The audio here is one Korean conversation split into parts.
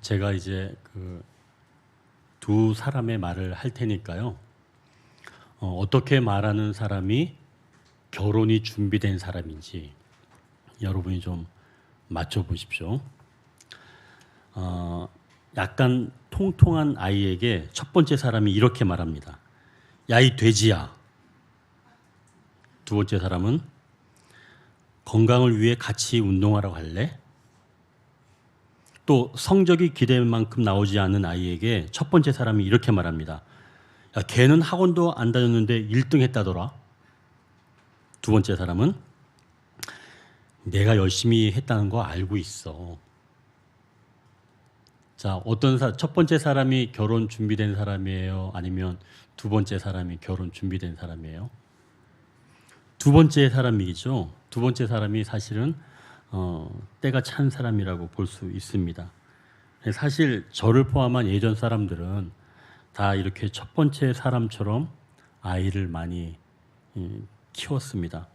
제가 이제 두 사람의 말을 할 테니까요. 어떻게 말하는 사람이 결혼이 준비된 사람인지 여러분이 좀 맞춰 보십시오. 약간 통통한 아이에게 첫 번째 사람이 이렇게 말합니다. 야, 이 돼지야. 두 번째 사람은 건강을 위해 같이 운동하러 갈래? 또 성적이 기대한 만큼 나오지 않은 아이에게 첫 번째 사람이 이렇게 말합니다. 야, 걔는 학원도 안 다녔는데 1등 했다더라. 두 번째 사람은 내가 열심히 했다는 거 알고 있어. 자, 첫 번째 사람이 결혼 준비된 사람이에요? 아니면 두 번째 사람이 결혼 준비된 사람이에요? 두 번째 사람이죠. 두 번째 사람이 사실은 때가 찬 사람이라고 볼 수 있습니다. 사실 저를 포함한 예전 사람들은 다 이렇게 첫 번째 사람처럼 아이를 많이 키웠습니다.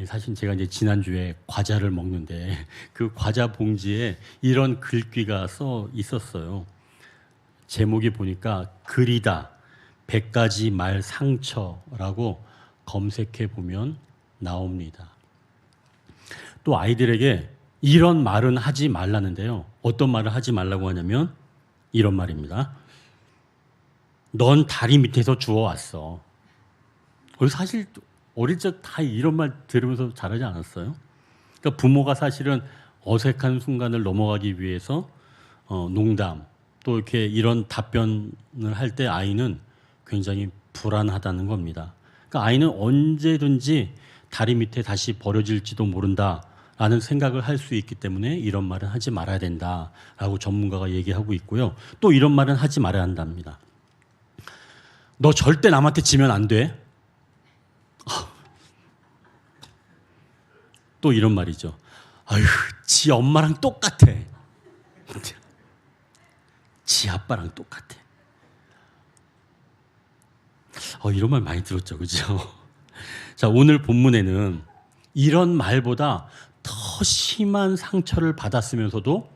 사실 제가 이제 지난주에 과자를 먹는데 그 과자 봉지에 이런 글귀가 써 있었어요. 제목이 보니까 글이다 100가지 말 상처라고 검색해 보면 나옵니다. 또 아이들에게 이런 말은 하지 말라는데요. 어떤 말을 하지 말라고 하냐면 이런 말입니다. 넌 다리 밑에서 주워왔어. 사실 어릴 적 다 이런 말 들으면서 자라지 않았어요? 그러니까 부모가 사실은 어색한 순간을 넘어가기 위해서 농담 또 이렇게 이런 답변을 할 때 아이는 굉장히 불안하다는 겁니다. 그러니까 아이는 언제든지 다리 밑에 다시 버려질지도 모른다라는 생각을 할 수 있기 때문에 이런 말은 하지 말아야 된다라고 전문가가 얘기하고 있고요. 또 이런 말은 하지 말아야 한답니다. 너 절대 남한테 지면 안 돼. 또 이런 말이죠. 아휴, 지 엄마랑 똑같아. 지 아빠랑 똑같아. 이런 말 많이 들었죠, 그죠? 자, 오늘 본문에는 이런 말보다 더 심한 상처를 받았으면서도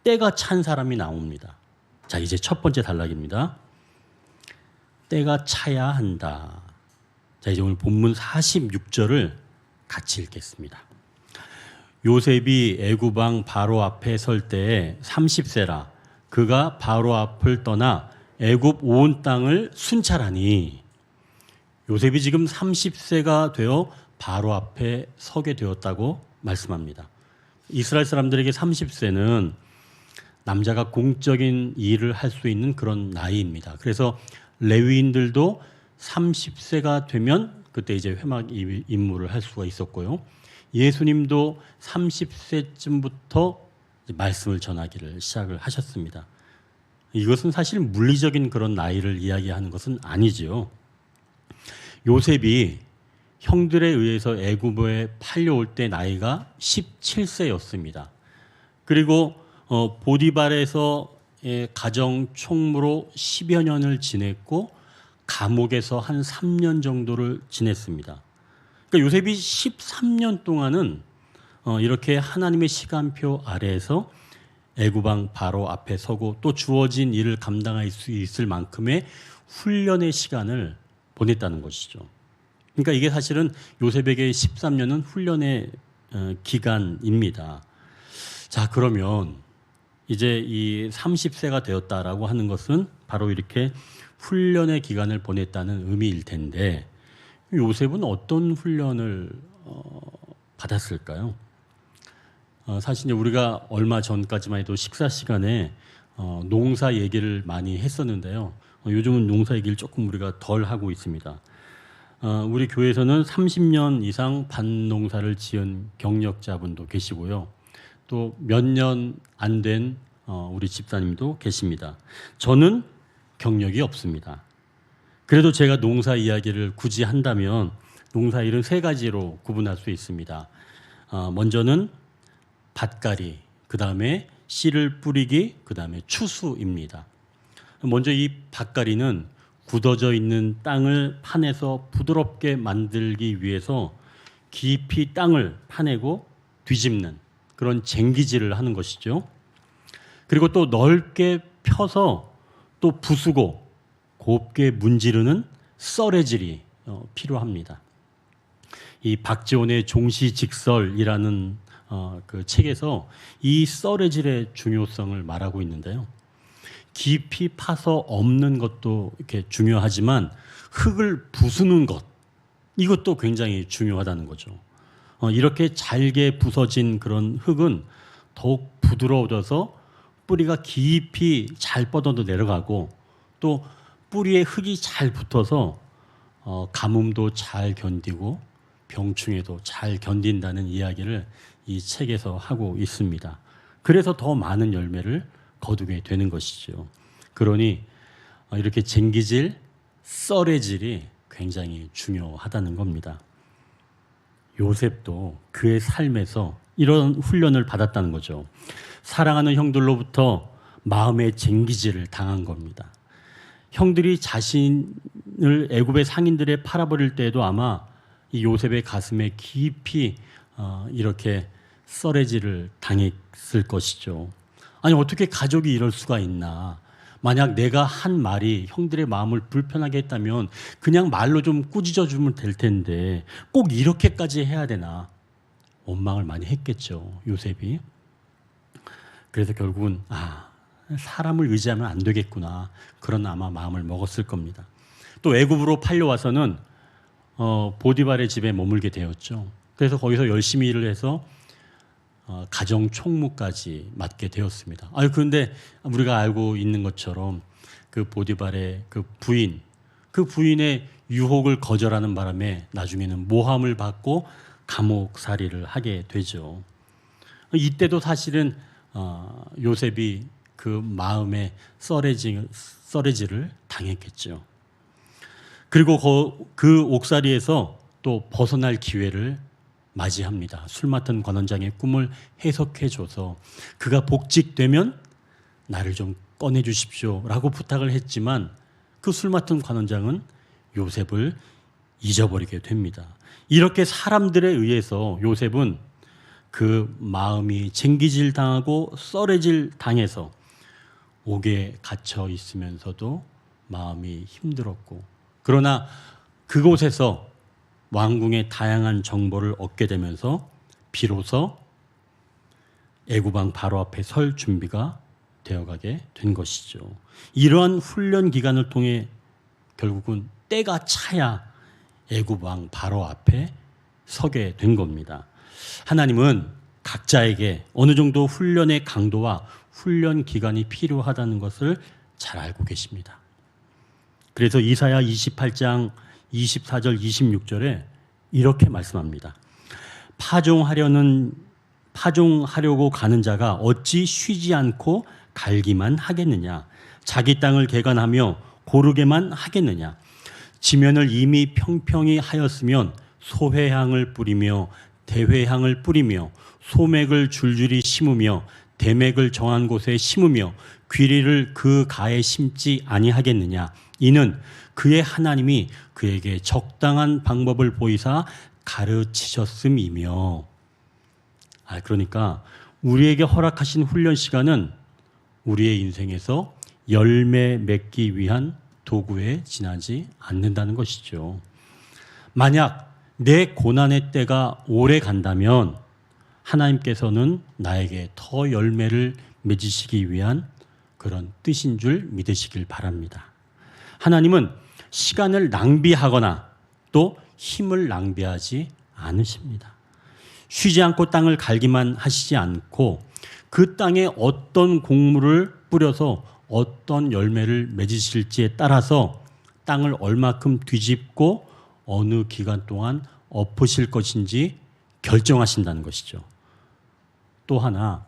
때가 찬 사람이 나옵니다. 자, 이제 첫 번째 단락입니다. 때가 차야 한다. 자, 이제 오늘 본문 46절을 같이 읽겠습니다. 요셉이 애굽 왕 바로 앞에 설 때에 30세라 그가 바로 앞을 떠나 애굽 온 땅을 순찰하니 요셉이 지금 30세가 되어 바로 앞에 서게 되었다고 말씀합니다. 이스라엘 사람들에게 30세는 남자가 공적인 일을 할 수 있는 그런 나이입니다. 그래서 레위인들도 30세가 되면 그때 이제 회막 임무를 할 수가 있었고요. 예수님도 30세쯤부터 말씀을 전하기를 시작을 하셨습니다. 이것은 사실 물리적인 그런 나이를 이야기하는 것은 아니지요. 요셉이 형들에 의해서 애굽에 팔려올 때 나이가 17세였습니다. 그리고 보디발에서 가정 총무로 10여 년을 지냈고 감옥에서 한 3년 정도를 지냈습니다. 그러니까 요셉이 13년 동안은 이렇게 하나님의 시간표 아래에서 애굽 왕 바로 앞에 서고 또 주어진 일을 감당할 수 있을 만큼의 훈련의 시간을 보냈다는 것이죠. 그러니까 이게 사실은 요셉에게 13년은 훈련의 기간입니다. 자, 그러면 이제 이 30세가 되었다라고 하는 것은 바로 이렇게 훈련의 기간을 보냈다는 의미일 텐데 요셉은 어떤 훈련을 받았을까요? 사실 우리가 얼마 전까지만 해도 식사 시간에 농사 얘기를 많이 했었는데요. 요즘은 농사 얘기를 조금 우리가 덜 하고 있습니다. 우리 교회에서는 30년 이상 밭농사를 지은 경력자분도 계시고요. 또 몇 년 안 된 우리 집사님도 계십니다. 저는 경력이 없습니다. 그래도 제가 농사 이야기를 굳이 한다면 농사 일은 세 가지로 구분할 수 있습니다. 먼저는 밭갈이, 그 다음에 씨를 뿌리기, 그 다음에 추수입니다. 먼저 이 밭갈이는 굳어져 있는 땅을 파내서 부드럽게 만들기 위해서 깊이 땅을 파내고 뒤집는 그런 쟁기질을 하는 것이죠. 그리고 또 넓게 펴서 또 부수고 곱게 문지르는 썰애질이 필요합니다. 이 박지원의 종시직설이라는 그 책에서 이 썰애질의 중요성을 말하고 있는데요. 깊이 파서 엎는 것도 이렇게 중요하지만 흙을 부수는 것, 이것도 굉장히 중요하다는 거죠. 이렇게 잘게 부서진 그런 흙은 더욱 부드러워져서 뿌리가 깊이 잘 뻗어도 내려가고 또 뿌리에 흙이 잘 붙어서 가뭄도 잘 견디고 병충해도 잘 견딘다는 이야기를 이 책에서 하고 있습니다. 그래서 더 많은 열매를 거두게 되는 것이죠. 그러니 이렇게 쟁기질, 썰애질이 굉장히 중요하다는 겁니다. 요셉도 그의 삶에서 이런 훈련을 받았다는 거죠. 사랑하는 형들로부터 마음의 쟁기질을 당한 겁니다. 형들이 자신을 애굽의 상인들에 팔아버릴 때에도 아마 이 요셉의 가슴에 깊이 이렇게 썰애질을 당했을 것이죠. 아니 어떻게 가족이 이럴 수가 있나. 만약 내가 한 말이 형들의 마음을 불편하게 했다면 그냥 말로 좀 꾸짖어 주면 될 텐데 꼭 이렇게까지 해야 되나. 원망을 많이 했겠죠, 요셉이. 그래서 결국은 사람을 의지하면 안 되겠구나. 그런 아마 마음을 먹었을 겁니다. 또 애굽으로 팔려와서는 보디발의 집에 머물게 되었죠. 그래서 거기서 열심히 일을 해서 가정 총무까지 맡게 되었습니다. 그런데 우리가 알고 있는 것처럼 그 보디발의 그 부인의 유혹을 거절하는 바람에 나중에는 모함을 받고 감옥살이를 하게 되죠. 이때도 사실은 요셉이 그 마음의 썰애질을 당했겠죠. 그리고 그 옥살이에서 또 벗어날 기회를 맞이합니다. 술 맡은 관원장의 꿈을 해석해줘서 그가 복직되면 나를 좀 꺼내 주십시오 라고 부탁을 했지만 그 술 맡은 관원장은 요셉을 잊어버리게 됩니다. 이렇게 사람들에 의해서 요셉은 그 마음이 쟁기질 당하고 썰애질 당해서 옥에 갇혀 있으면서도 마음이 힘들었고, 그러나 그곳에서 왕궁의 다양한 정보를 얻게 되면서 비로소 애굽왕 바로 앞에 설 준비가 되어가게 된 것이죠. 이러한 훈련 기간을 통해 결국은 때가 차야 애굽왕 바로 앞에 서게 된 겁니다. 하나님은 각자에게 어느 정도 훈련의 강도와 훈련 기간이 필요하다는 것을 잘 알고 계십니다. 그래서 이사야 28장 24절 26절에 이렇게 말씀합니다. 파종하려고 가는 자가 어찌 쉬지 않고 갈기만 하겠느냐. 자기 땅을 개간하며 고르게만 하겠느냐. 지면을 이미 평평히 하였으면 소회향을 뿌리며 대회향을 뿌리며 소맥을 줄줄이 심으며 대맥을 정한 곳에 심으며 귀리를 그 가에 심지 아니하겠느냐. 이는 그의 하나님이 그에게 적당한 방법을 보이사 가르치셨음이며. 그러니까 우리에게 허락하신 훈련 시간은 우리의 인생에서 열매 맺기 위한 도구에 지나지 않는다는 것이죠. 만약 내 고난의 때가 오래 간다면 하나님께서는 나에게 더 열매를 맺으시기 위한 그런 뜻인 줄 믿으시길 바랍니다. 하나님은 시간을 낭비하거나 또 힘을 낭비하지 않으십니다. 쉬지 않고 땅을 갈기만 하시지 않고 그 땅에 어떤 곡물을 뿌려서 어떤 열매를 맺으실지에 따라서 땅을 얼마큼 뒤집고 어느 기간 동안 엎으실 것인지 결정하신다는 것이죠. 또 하나,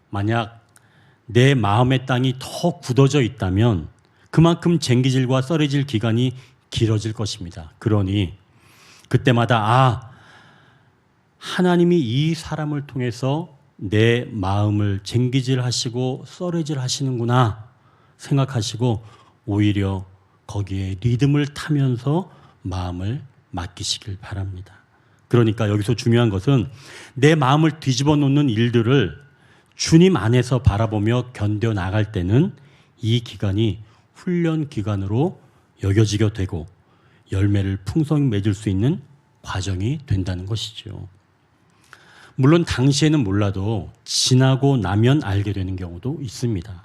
만약 내 마음의 땅이 더 굳어져 있다면 그만큼 쟁기질과 썰애질 기간이 길어질 것입니다. 그러니 그때마다 하나님이 이 사람을 통해서 내 마음을 쟁기질하시고 썰애질하시는구나 생각하시고 오히려 거기에 리듬을 타면서 마음을 맡기시길 바랍니다. 그러니까 여기서 중요한 것은 내 마음을 뒤집어 놓는 일들을 주님 안에서 바라보며 견뎌 나갈 때는 이 기간이 훈련 기간으로 여겨지게 되고 열매를 풍성히 맺을 수 있는 과정이 된다는 것이죠. 물론 당시에는 몰라도 지나고 나면 알게 되는 경우도 있습니다.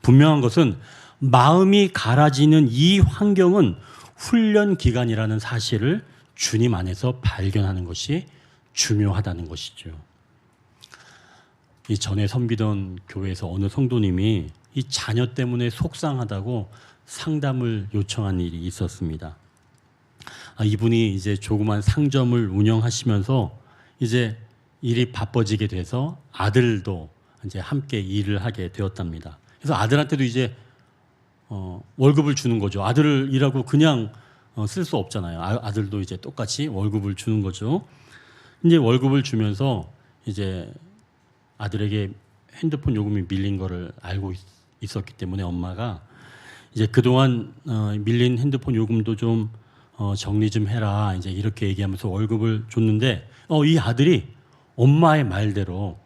분명한 것은 마음이 갈아지는 이 환경은 훈련 기간이라는 사실을 주님 안에서 발견하는 것이 중요하다는 것이죠. 이 전에 섬기던 교회에서 어느 성도님이 이 자녀 때문에 속상하다고 상담을 요청한 일이 있었습니다. 이분이 이제 조그만 상점을 운영하시면서 이제 일이 바빠지게 돼서 아들도 이제 함께 일을 하게 되었답니다. 그래서 아들한테도 이제 월급을 주는 거죠. 아들을 일하고 그냥 쓸 수 없잖아요. 아들도 이제 똑같이 월급을 주는 거죠. 이제 월급을 주면서 이제 아들에게 핸드폰 요금이 밀린 거를 알고 있었기 때문에 엄마가 이제 그동안 밀린 핸드폰 요금도 좀 정리 좀 해라. 이제 이렇게 얘기하면서 월급을 줬는데 이 아들이 엄마의 말대로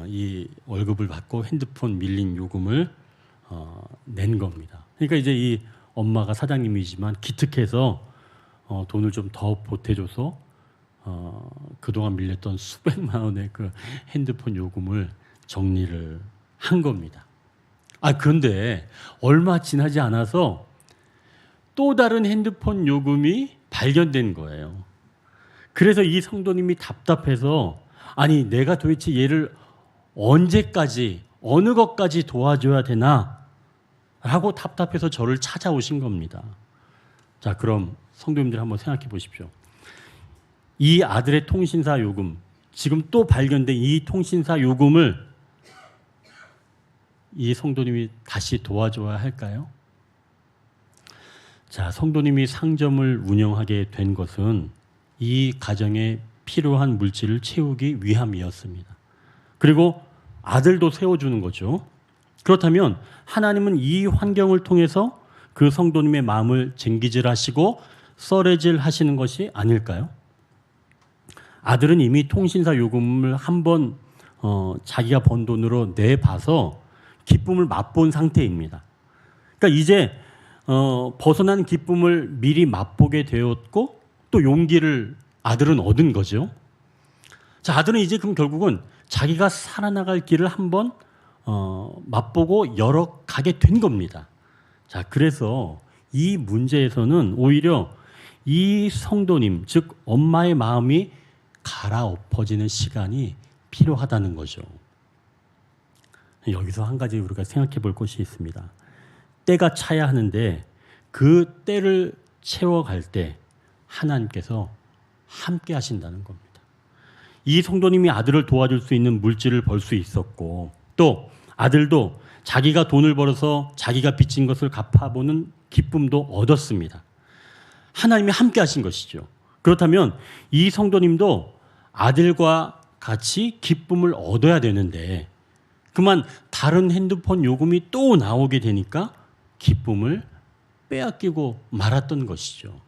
이 월급을 받고 핸드폰 밀린 요금을 낸 겁니다. 그러니까 이제 이 엄마가 사장님이지만 기특해서 돈을 좀 더 보태줘서 그동안 밀렸던 수백만 원의 그 핸드폰 요금을 정리를 한 겁니다. 그런데 얼마 지나지 않아서 또 다른 핸드폰 요금이 발견된 거예요. 그래서 이 성도님이 답답해서 아니 내가 도대체 얘를 언제까지 어느 것까지 도와줘야 되나 라고 답답해서 저를 찾아오신 겁니다. 자, 그럼 성도님들 한번 생각해 보십시오. 이 아들의 통신사 요금, 지금 또 발견된 이 통신사 요금을 이 성도님이 다시 도와줘야 할까요? 자, 성도님이 상점을 운영하게 된 것은 이 가정에 필요한 물질을 채우기 위함이었습니다. 그리고 아들도 세워주는 거죠. 그렇다면 하나님은 이 환경을 통해서 그 성도님의 마음을 쟁기질하시고 썰애질 하시는 것이 아닐까요? 아들은 이미 통신사 요금을 한번 자기가 번 돈으로 내봐서 기쁨을 맛본 상태입니다. 그러니까 이제 벗어난 기쁨을 미리 맛보게 되었고 또 용기를 아들은 얻은 거죠. 자, 아들은 이제 그럼 결국은 자기가 살아나갈 길을 한번 맛보고 열어가게 된 겁니다. 자, 그래서 이 문제에서는 오히려 이 성도님, 즉 엄마의 마음이 갈아엎어지는 시간이 필요하다는 거죠. 여기서 한 가지 우리가 생각해 볼 것이 있습니다. 때가 차야 하는데 그 때를 채워갈 때 하나님께서 함께 하신다는 겁니다. 이 성도님이 아들을 도와줄 수 있는 물질을 벌 수 있었고 또 아들도 자기가 돈을 벌어서 자기가 빚진 것을 갚아보는 기쁨도 얻었습니다. 하나님이 함께 하신 것이죠. 그렇다면 이 성도님도 아들과 같이 기쁨을 얻어야 되는데 그만 다른 핸드폰 요금이 또 나오게 되니까 기쁨을 빼앗기고 말았던 것이죠.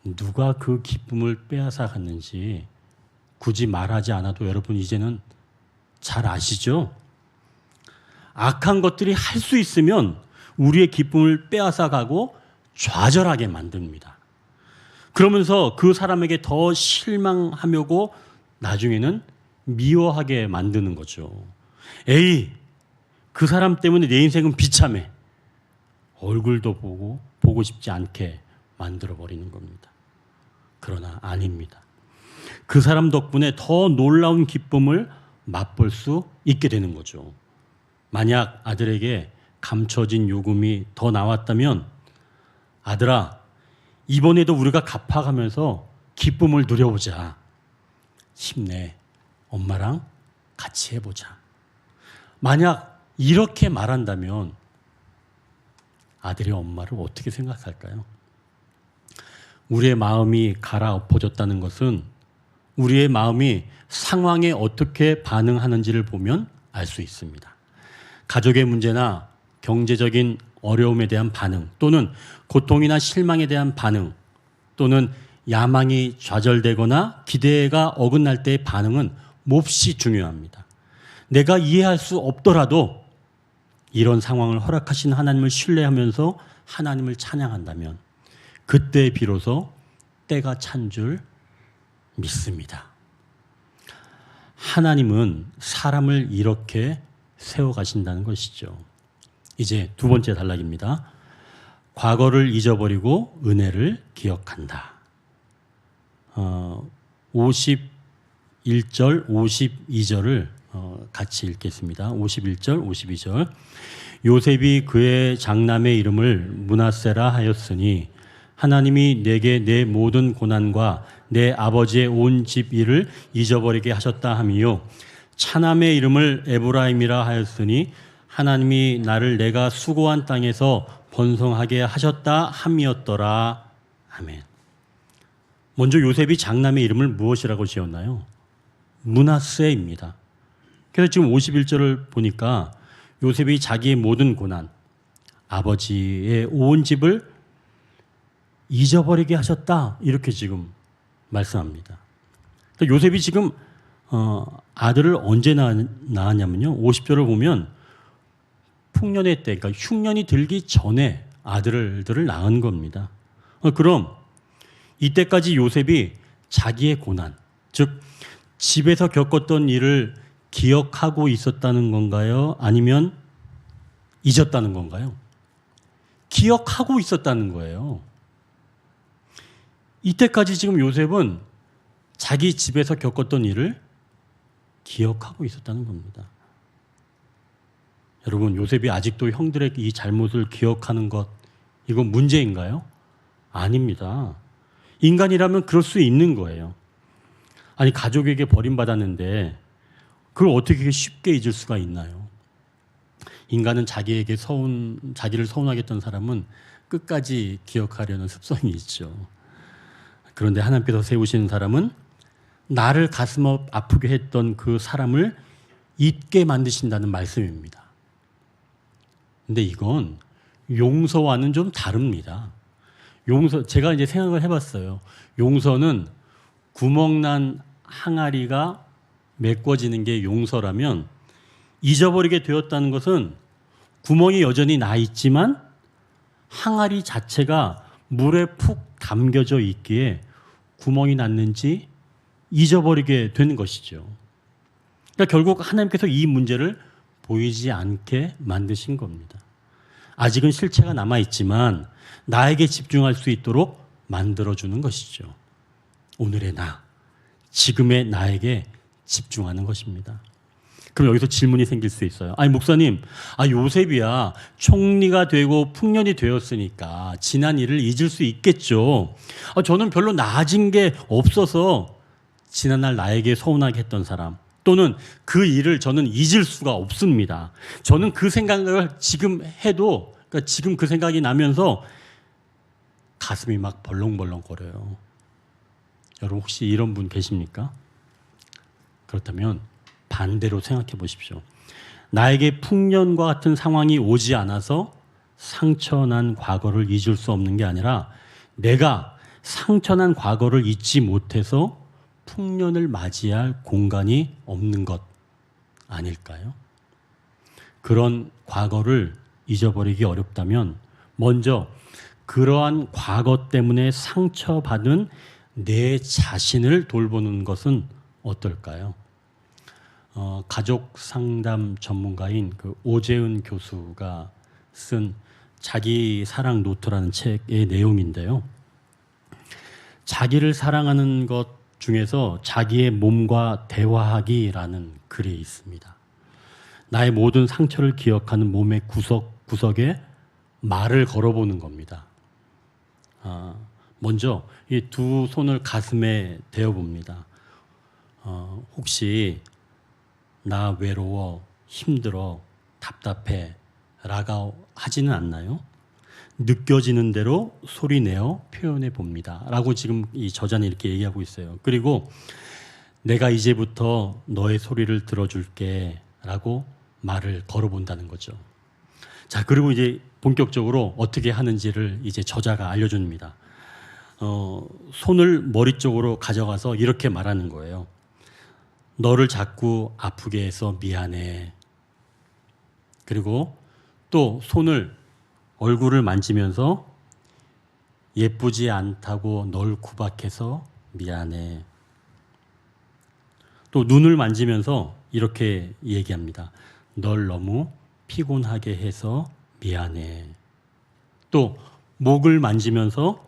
누가 그 기쁨을 빼앗아 갔는지 굳이 말하지 않아도 여러분 이제는 잘 아시죠? 악한 것들이 할 수 있으면 우리의 기쁨을 빼앗아 가고 좌절하게 만듭니다. 그러면서 그 사람에게 더 실망하려고 나중에는 미워하게 만드는 거죠. 에이, 그 사람 때문에 내 인생은 비참해. 얼굴도 보고 싶지 않게 만들어버리는 겁니다. 그러나 아닙니다. 그 사람 덕분에 더 놀라운 기쁨을 맛볼 수 있게 되는 거죠. 만약 아들에게 감춰진 요금이 더 나왔다면 아들아, 이번에도 우리가 갚아가면서 기쁨을 누려보자. 힘내. 엄마랑 같이 해보자. 만약 이렇게 말한다면 아들이 엄마를 어떻게 생각할까요? 우리의 마음이 갈아엎어졌다는 것은 우리의 마음이 상황에 어떻게 반응하는지를 보면 알 수 있습니다. 가족의 문제나 경제적인 어려움에 대한 반응 또는 고통이나 실망에 대한 반응 또는 야망이 좌절되거나 기대가 어긋날 때의 반응은 몹시 중요합니다. 내가 이해할 수 없더라도 이런 상황을 허락하신 하나님을 신뢰하면서 하나님을 찬양한다면 그때 비로소 때가 찬 줄 믿습니다. 하나님은 사람을 이렇게 세워가신다는 것이죠. 이제 두 번째 단락입니다. 과거를 잊어버리고 은혜를 기억한다. 51절, 52절을 같이 읽겠습니다. 51절, 52절. 요셉이 그의 장남의 이름을 므낫세라 하였으니 하나님이 내게 내 모든 고난과 내 아버지의 온 집 일을 잊어버리게 하셨다 함이요. 차남의 이름을 에브라임이라 하였으니 하나님이 나를 내가 수고한 땅에서 번성하게 하셨다 함이었더라. 아멘. 먼저 요셉이 장남의 이름을 무엇이라고 지었나요? 므낫세입니다. 그래서 지금 51절을 보니까 요셉이 자기의 모든 고난, 아버지의 온 집을 잊어버리게 하셨다. 이렇게 지금 말씀합니다. 그러니까 요셉이 지금 아들을 언제 낳았냐면요. 50절을 보면 풍년의 때, 그러니까 흉년이 들기 전에 아들들을 낳은 겁니다. 그럼 이때까지 요셉이 자기의 고난, 즉 집에서 겪었던 일을 기억하고 있었다는 건가요? 아니면 잊었다는 건가요? 기억하고 있었다는 거예요. 이때까지 지금 요셉은 자기 집에서 겪었던 일을 기억하고 있었다는 겁니다. 여러분, 요셉이 아직도 형들의 이 잘못을 기억하는 것, 이거 문제인가요? 아닙니다. 인간이라면 그럴 수 있는 거예요. 아니, 가족에게 버림받았는데 그걸 어떻게 쉽게 잊을 수가 있나요? 인간은 자기를 서운하게 했던 사람은 끝까지 기억하려는 습성이 있죠. 그런데 하나님께서 세우신 사람은 나를 가슴 아프게 했던 그 사람을 잊게 만드신다는 말씀입니다. 근데 이건 용서와는 좀 다릅니다. 제가 이제 생각을 해봤어요. 용서는 구멍난 항아리가 메꿔지는 게 용서라면, 잊어버리게 되었다는 것은 구멍이 여전히 나 있지만 항아리 자체가 물에 푹 담겨져 있기에 구멍이 났는지 잊어버리게 되는 것이죠. 그러니까 결국 하나님께서 이 문제를 보이지 않게 만드신 겁니다. 아직은 실체가 남아있지만 나에게 집중할 수 있도록 만들어주는 것이죠. 오늘의 나, 지금의 나에게 집중하는 것입니다. 그럼 여기서 질문이 생길 수 있어요. 아니, 목사님, 요셉이야 총리가 되고 풍년이 되었으니까 지난 일을 잊을 수 있겠죠. 저는 별로 나아진 게 없어서 지난날 나에게 서운하게 했던 사람, 또는 그 일을 저는 잊을 수가 없습니다. 저는 그 생각을 지금 해도, 그러니까 지금 그 생각이 나면서 가슴이 막 벌렁벌렁거려요. 여러분, 혹시 이런 분 계십니까? 그렇다면 반대로 생각해 보십시오. 나에게 풍년과 같은 상황이 오지 않아서 상처난 과거를 잊을 수 없는 게 아니라 내가 상처난 과거를 잊지 못해서 풍년을 맞이할 공간이 없는 것 아닐까요? 그런 과거를 잊어버리기 어렵다면 먼저 그러한 과거 때문에 상처받은 내 자신을 돌보는 것은 어떨까요? 가족 상담 전문가인 그 오재은 교수가 쓴 자기 사랑 노트라는 책의 내용인데요. 자기를 사랑하는 것 중에서 자기의 몸과 대화하기라는 글이 있습니다. 나의 모든 상처를 기억하는 몸의 구석구석에 말을 걸어보는 겁니다. 먼저 이 두 손을 가슴에 대어봅니다. 혹시 나 외로워, 힘들어, 답답해 라고 하지는 않나요? 느껴지는 대로 소리내어 표현해 봅니다 라고 지금 이 저자는 이렇게 얘기하고 있어요. 그리고 내가 이제부터 너의 소리를 들어줄게 라고 말을 걸어본다는 거죠. 자, 그리고 이제 본격적으로 어떻게 하는지를 이제 저자가 알려줍니다. 손을 머리 쪽으로 가져가서 이렇게 말하는 거예요. 너를 자꾸 아프게 해서 미안해. 그리고 또 손을 얼굴을 만지면서 예쁘지 않다고 널 구박해서 미안해. 또 눈을 만지면서 이렇게 얘기합니다. 널 너무 피곤하게 해서 미안해. 또 목을 만지면서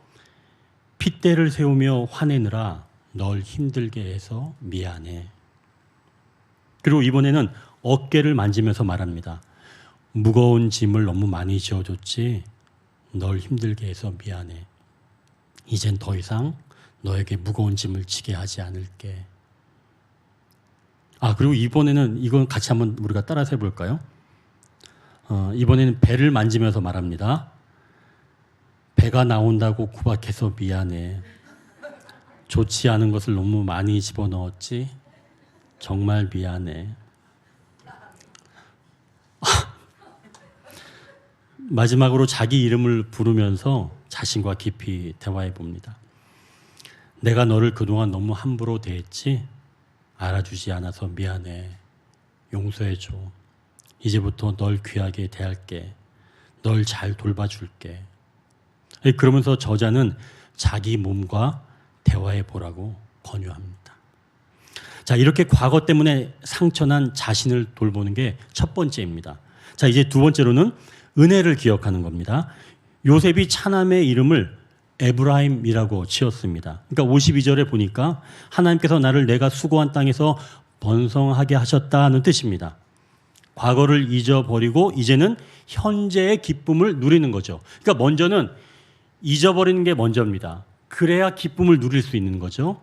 핏대를 세우며 화내느라 널 힘들게 해서 미안해. 그리고 이번에는 어깨를 만지면서 말합니다. 무거운 짐을 너무 많이 지어줬지. 널 힘들게 해서 미안해. 이젠 더 이상 너에게 무거운 짐을 지게 하지 않을게. 그리고 이번에는 이건 같이 한번 우리가 따라서 해볼까요? 이번에는 배를 만지면서 말합니다. 배가 나온다고 구박해서 미안해. 좋지 않은 것을 너무 많이 집어넣었지. 정말 미안해. 마지막으로 자기 이름을 부르면서 자신과 깊이 대화해 봅니다. 내가 너를 그동안 너무 함부로 대했지? 알아주지 않아서 미안해. 용서해줘. 이제부터 널 귀하게 대할게. 널 잘 돌봐줄게. 그러면서 저자는 자기 몸과 대화해 보라고 권유합니다. 자, 이렇게 과거 때문에 상처난 자신을 돌보는 게 첫 번째입니다. 자, 이제 두 번째로는 은혜를 기억하는 겁니다. 요셉이 차남의 이름을 에브라임이라고 지었습니다. 그러니까 52절에 보니까 하나님께서 나를 내가 수고한 땅에서 번성하게 하셨다는 뜻입니다. 과거를 잊어버리고 이제는 현재의 기쁨을 누리는 거죠. 그러니까 먼저는 잊어버리는 게 먼저입니다. 그래야 기쁨을 누릴 수 있는 거죠.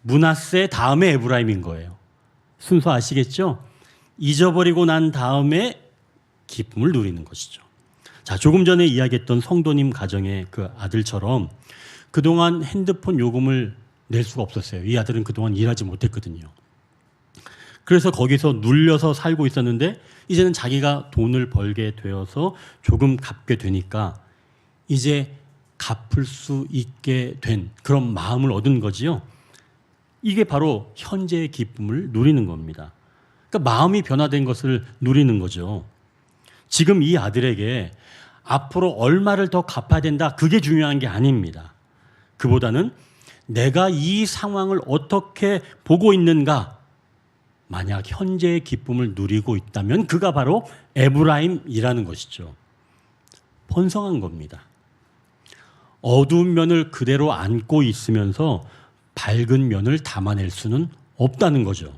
므낫세 다음에 에브라임인 거예요. 순서 아시겠죠? 잊어버리고 난 다음에 기쁨을 누리는 것이죠. 자, 조금 전에 이야기했던 성도님 가정의 그 아들처럼 그동안 핸드폰 요금을 낼 수가 없었어요. 이 아들은 그동안 일하지 못했거든요. 그래서 거기서 눌려서 살고 있었는데 이제는 자기가 돈을 벌게 되어서 조금 갚게 되니까 이제 갚을 수 있게 된 그런 마음을 얻은 거지요. 이게 바로 현재의 기쁨을 누리는 겁니다. 그러니까 마음이 변화된 것을 누리는 거죠. 지금 이 아들에게 앞으로 얼마를 더 갚아야 된다, 그게 중요한 게 아닙니다. 그보다는 내가 이 상황을 어떻게 보고 있는가, 만약 현재의 기쁨을 누리고 있다면 그가 바로 에브라임이라는 것이죠. 번성한 겁니다. 어두운 면을 그대로 안고 있으면서 밝은 면을 담아낼 수는 없다는 거죠.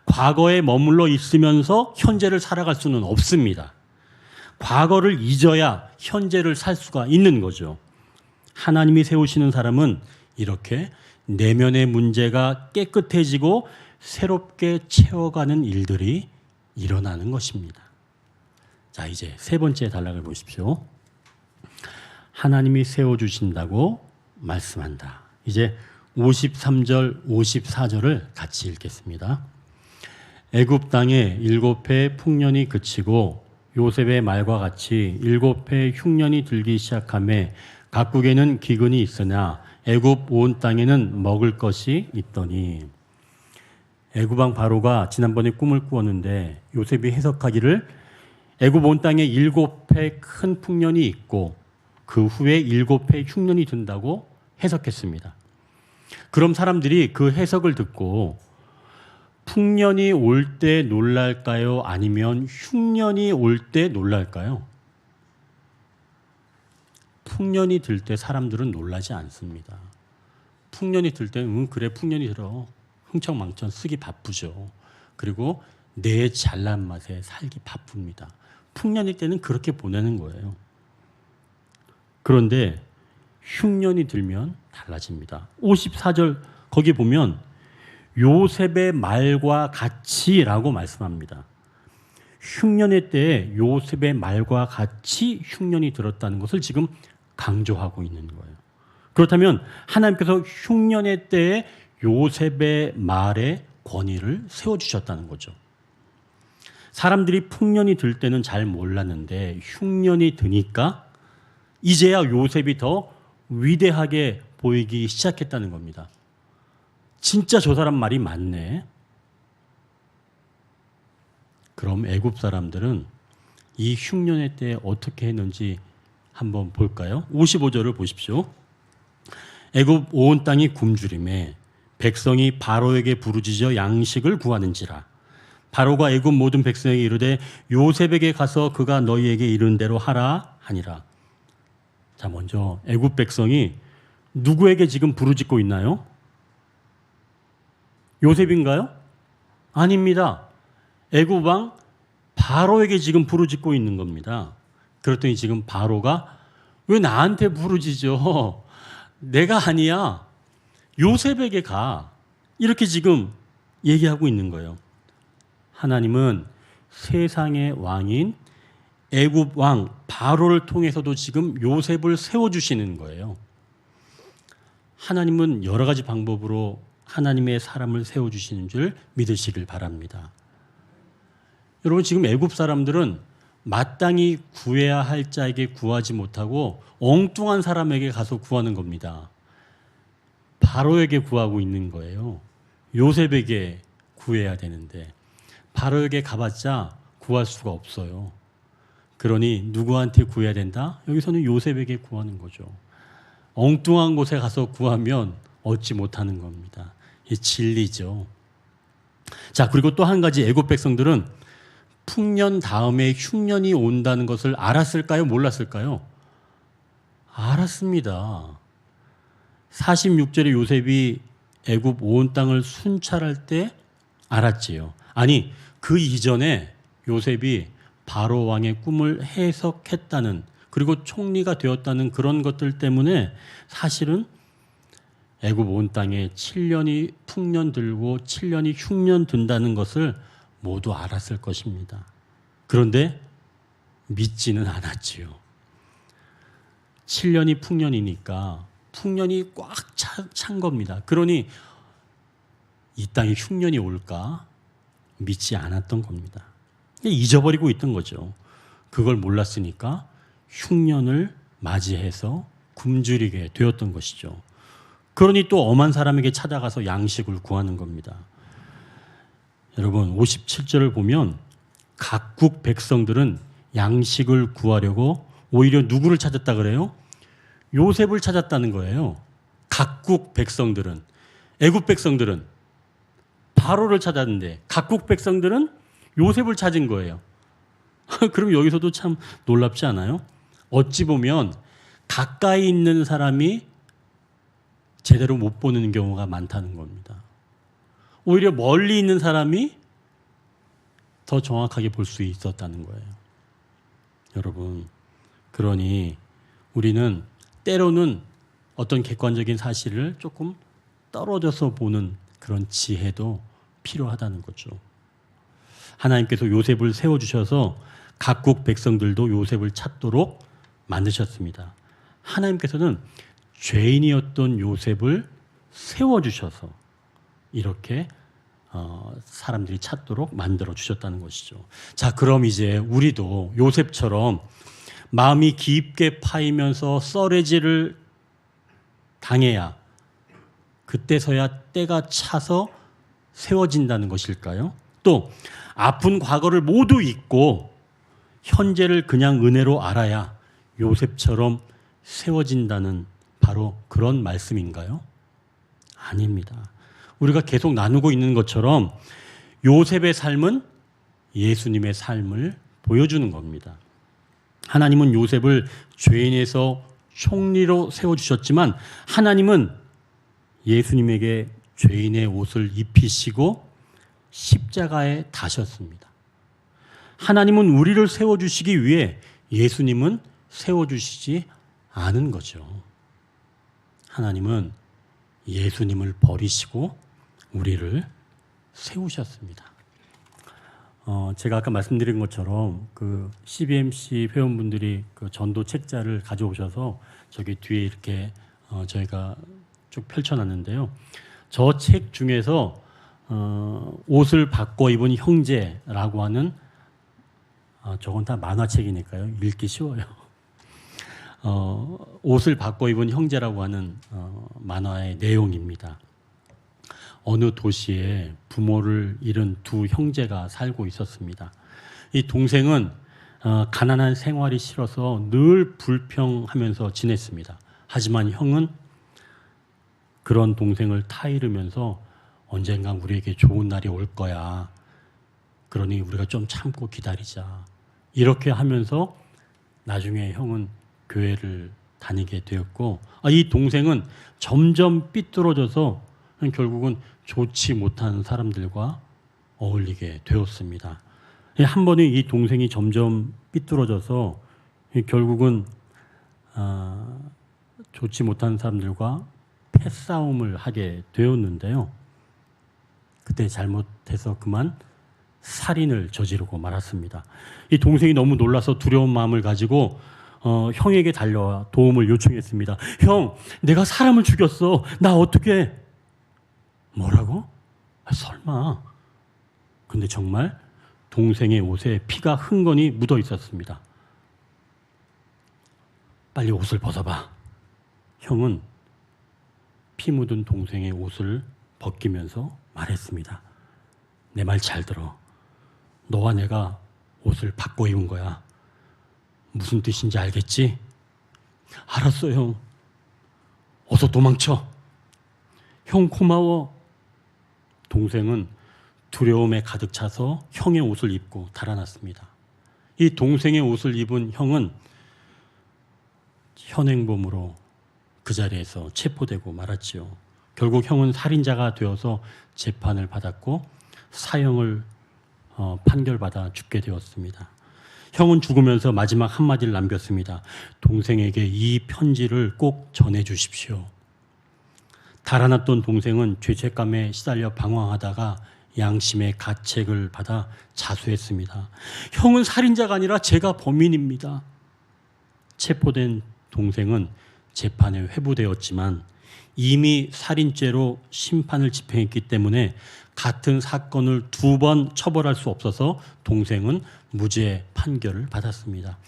과거에 머물러 있으면서 현재를 살아갈 수는 없습니다. 과거를 잊어야 현재를 살 수가 있는 거죠. 하나님이 세우시는 사람은 이렇게 내면의 문제가 깨끗해지고 새롭게 채워가는 일들이 일어나는 것입니다. 자, 이제 세 번째 단락을 보십시오. 하나님이 세워주신다고 말씀한다. 이제 53절, 54절을 같이 읽겠습니다. 애굽 땅에 7해 풍년이 그치고 요셉의 말과 같이 7해 흉년이 들기 시작하매 각국에는 기근이 있으나 애굽 온 땅에는 먹을 것이 있더니. 애굽 왕 바로가 지난번에 꿈을 꾸었는데 요셉이 해석하기를 애굽 온 땅에 7해 큰 풍년이 있고 그 후에 7해 흉년이 든다고 해석했습니다. 그럼 사람들이 그 해석을 듣고 풍년이 올 때 놀랄까요? 아니면 흉년이 올 때 놀랄까요? 풍년이 들 때 사람들은 놀라지 않습니다. 풍년이 들 때는 그래 풍년이 들어. 흥청망청 쓰기 바쁘죠. 그리고 내 잘난 맛에 살기 바쁩니다. 풍년일 때는 그렇게 보내는 거예요. 그런데 흉년이 들면 달라집니다. 54절 거기 보면 요셉의 말과 같이라고 말씀합니다. 흉년의 때에 요셉의 말과 같이 흉년이 들었다는 것을 지금 강조하고 있는 거예요. 그렇다면 하나님께서 흉년의 때에 요셉의 말에 권위를 세워주셨다는 거죠. 사람들이 풍년이 들 때는 잘 몰랐는데 흉년이 드니까 이제야 요셉이 더 위대하게 보이기 시작했다는 겁니다. 진짜 저 사람 말이 맞네. 그럼 애굽 사람들은 이 흉년의 때에 어떻게 했는지 한번 볼까요? 55절을 보십시오. 애굽 온 땅이 굶주림에 백성이 바로에게 부르짖어 양식을 구하는지라. 바로가 애굽 모든 백성에게 이르되 요셉에게 가서 그가 너희에게 이른 대로 하라 하니라. 자, 먼저 애굽 백성이 누구에게 지금 부르짖고 있나요? 요셉인가요? 아닙니다. 애굽 왕 바로에게 지금 부르짖고 있는 겁니다. 그랬더니 지금 바로가 왜 나한테 부르짖어? 내가 아니야. 요셉에게 가. 이렇게 지금 얘기하고 있는 거예요. 하나님은 세상의 왕인 애굽 왕 바로를 통해서도 지금 요셉을 세워주시는 거예요. 하나님은 여러 가지 방법으로 하나님의 사람을 세워주시는 줄 믿으시길 바랍니다. 여러분, 지금 애굽 사람들은 마땅히 구해야 할 자에게 구하지 못하고 엉뚱한 사람에게 가서 구하는 겁니다. 바로에게 구하고 있는 거예요. 요셉에게 구해야 되는데 바로에게 가봤자 구할 수가 없어요. 그러니 누구한테 구해야 된다? 여기서는 요셉에게 구하는 거죠. 엉뚱한 곳에 가서 구하면 얻지 못하는 겁니다. 이 진리죠. 자, 그리고 또 한 가지, 애굽 백성들은 풍년 다음에 흉년이 온다는 것을 알았을까요? 몰랐을까요? 알았습니다. 46절에 요셉이 애굽 온 땅을 순찰할 때 알았지요. 아니, 그 이전에 요셉이 바로 왕의 꿈을 해석했다는, 그리고 총리가 되었다는 그런 것들 때문에 사실은 애굽 온 땅에 7년이 풍년 들고 7년이 흉년 든다는 것을 모두 알았을 것입니다. 그런데 믿지는 않았지요. 7년이 풍년이니까 풍년이 꽉 찬 겁니다. 그러니 이 땅에 흉년이 올까 믿지 않았던 겁니다. 잊어버리고 있던 거죠. 그걸 몰랐으니까 흉년을 맞이해서 굶주리게 되었던 것이죠. 그러니 또 엄한 사람에게 찾아가서 양식을 구하는 겁니다. 여러분, 57절을 보면 각국 백성들은 양식을 구하려고 오히려 누구를 찾았다 그래요? 요셉을 찾았다는 거예요. 각국 백성들은. 애굽 백성들은 바로를 찾았는데 각국 백성들은 요셉을 찾은 거예요. 그럼 여기서도 참 놀랍지 않아요? 어찌 보면 가까이 있는 사람이 제대로 못 보는 경우가 많다는 겁니다. 오히려 멀리 있는 사람이 더 정확하게 볼 수 있었다는 거예요. 여러분, 그러니 우리는 때로는 어떤 객관적인 사실을 조금 떨어져서 보는 그런 지혜도 필요하다는 거죠. 하나님께서 요셉을 세워주셔서 각국 백성들도 요셉을 찾도록 만드셨습니다. 하나님께서는 죄인이었던 요셉을 세워주셔서 이렇게 사람들이 찾도록 만들어 주셨다는 것이죠. 자, 그럼 이제 우리도 요셉처럼 마음이 깊게 파이면서 썰해질을 당해야 그때서야 때가 차서 세워진다는 것일까요? 또 아픈 과거를 모두 잊고 현재를 그냥 은혜로 알아야 요셉처럼 세워진다는 바로 그런 말씀인가요? 아닙니다. 우리가 계속 나누고 있는 것처럼 요셉의 삶은 예수님의 삶을 보여주는 겁니다. 하나님은 요셉을 죄인에서 총리로 세워주셨지만 하나님은 예수님에게 죄인의 옷을 입히시고 십자가에 다셨습니다. 하나님은 우리를 세워주시기 위해 예수님은 세워주시지 않은 거죠. 하나님은 예수님을 버리시고 우리를 세우셨습니다. 제가 아까 말씀드린 것처럼 그 CBMC 회원분들이 그 전도 책자를 가져오셔서 저기 뒤에 이렇게 저희가 쭉 펼쳐놨는데요. 저 책 중에서 옷을 바꿔 입은 형제라고 하는 저건 다 만화책이니까요. 읽기 쉬워요. 옷을 바꿔 입은 형제라고 하는 만화의 내용입니다. 어느 도시에 부모를 잃은 두 형제가 살고 있었습니다. 이 동생은 가난한 생활이 싫어서 늘 불평하면서 지냈습니다. 하지만 형은 그런 동생을 타이르면서 언젠간 우리에게 좋은 날이 올 거야. 그러니 우리가 좀 참고 기다리자. 이렇게 하면서 나중에 형은 교회를 다니게 되었고, 이 동생은 점점 삐뚤어져서 결국은 좋지 못한 사람들과 어울리게 되었습니다. 한 번에 이 동생이 점점 삐뚤어져서 결국은 좋지 못한 사람들과 패싸움을 하게 되었는데요. 그때 잘못해서 그만 살인을 저지르고 말았습니다. 이 동생이 너무 놀라서 두려운 마음을 가지고 형에게 달려와 도움을 요청했습니다. 형, 내가 사람을 죽였어. 나 어떻게? 뭐라고? 설마. 근데 정말 동생의 옷에 피가 흥건히 묻어 있었습니다. 빨리 옷을 벗어봐. 형은 피 묻은 동생의 옷을 벗기면서 말했습니다. 내 말 잘 들어. 너와 내가 옷을 바꿔 입은 거야. 무슨 뜻인지 알겠지? 알았어, 형. 어서 도망쳐. 형 고마워. 동생은 두려움에 가득 차서 형의 옷을 입고 달아났습니다. 이 동생의 옷을 입은 형은 현행범으로 그 자리에서 체포되고 말았지요. 결국 형은 살인자가 되어서 재판을 받았고 사형을 판결받아 죽게 되었습니다. 형은 죽으면서 마지막 한마디를 남겼습니다. 동생에게 이 편지를 꼭 전해주십시오. 달아났던 동생은 죄책감에 시달려 방황하다가 양심의 가책을 받아 자수했습니다. 형은 살인자가 아니라 제가 범인입니다. 체포된 동생은 재판에 회부되었지만 이미 살인죄로 심판을 집행했기 때문에 같은 사건을 2번 처벌할 수 없어서 동생은 무죄 판결을 받았습니다.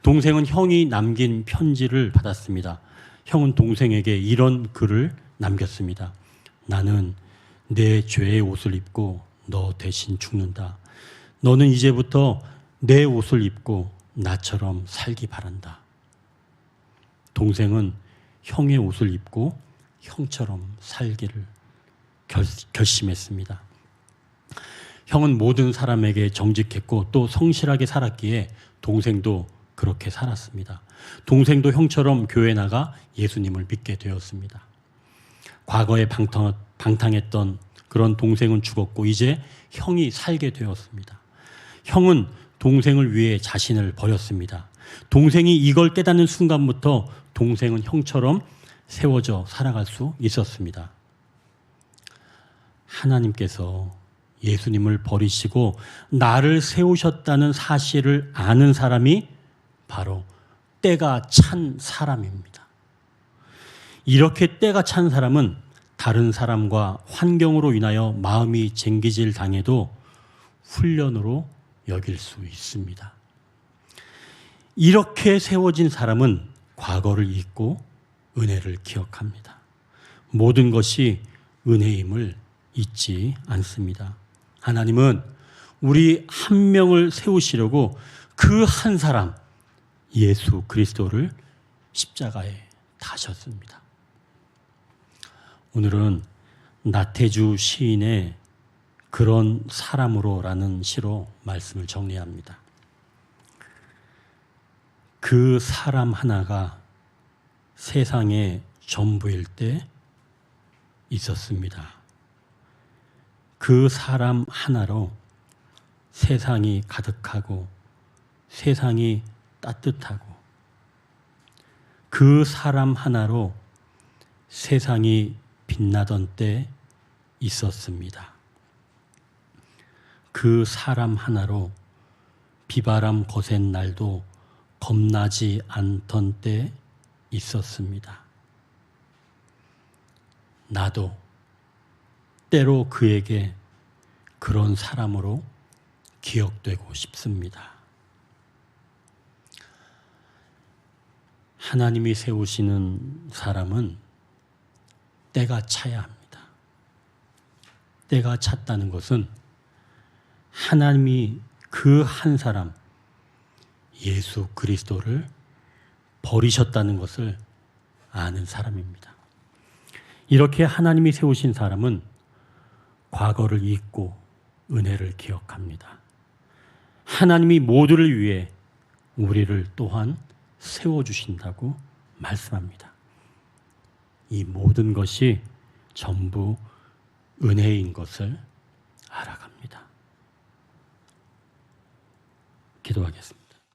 동생은 형이 남긴 편지를 받았습니다. 형은 동생에게 이런 글을 남겼습니다. 나는 내 죄의 옷을 입고 너 대신 죽는다. 너는 이제부터 내 옷을 입고 나처럼 살기 바란다. 동생은 형의 옷을 입고 형처럼 살기를 결심했습니다. 형은 모든 사람에게 정직했고 또 성실하게 살았기에 동생도 그렇게 살았습니다. 동생도 형처럼 교회 나가 예수님을 믿게 되었습니다. 과거에 방탕했던 그런 동생은 죽었고 이제 형이 살게 되었습니다. 형은 동생을 위해 자신을 버렸습니다. 동생이 이걸 깨닫는 순간부터 동생은 형처럼 세워져 살아갈 수 있었습니다. 하나님께서 예수님을 버리시고 나를 세우셨다는 사실을 아는 사람이 바로 때가 찬 사람입니다. 이렇게 때가 찬 사람은 다른 사람과 환경으로 인하여 마음이 쟁기질 당해도 훈련으로 여길 수 있습니다. 이렇게 세워진 사람은 과거를 잊고 은혜를 기억합니다. 모든 것이 은혜임을 잊지 않습니다. 하나님은 우리 한 명을 세우시려고 그 한 사람 예수 그리스도를 십자가에 다셨습니다. 오늘은 나태주 시인의 그런 사람으로라는 시로 말씀을 정리합니다. 그 사람 하나가 세상의 전부일 때 있었습니다. 그 사람 하나로 세상이 가득하고 세상이 따뜻하고 그 사람 하나로 세상이 빛나던 때 있었습니다. 그 사람 하나로 비바람 거센 날도 겁나지 않던 때 있었습니다. 나도 때로 그에게 그런 사람으로 기억되고 싶습니다. 하나님이 세우시는 사람은 때가 차야 합니다. 때가 찼다는 것은 하나님이 그 한 사람 예수 그리스도를 버리셨다는 것을 아는 사람입니다. 이렇게 하나님이 세우신 사람은 과거를 잊고 은혜를 기억합니다. 하나님이 모두를 위해 우리를 또한 세워주신다고 말씀합니다. 이 모든 것이 전부 은혜인 것을 알아갑니다. 기도하겠습니다.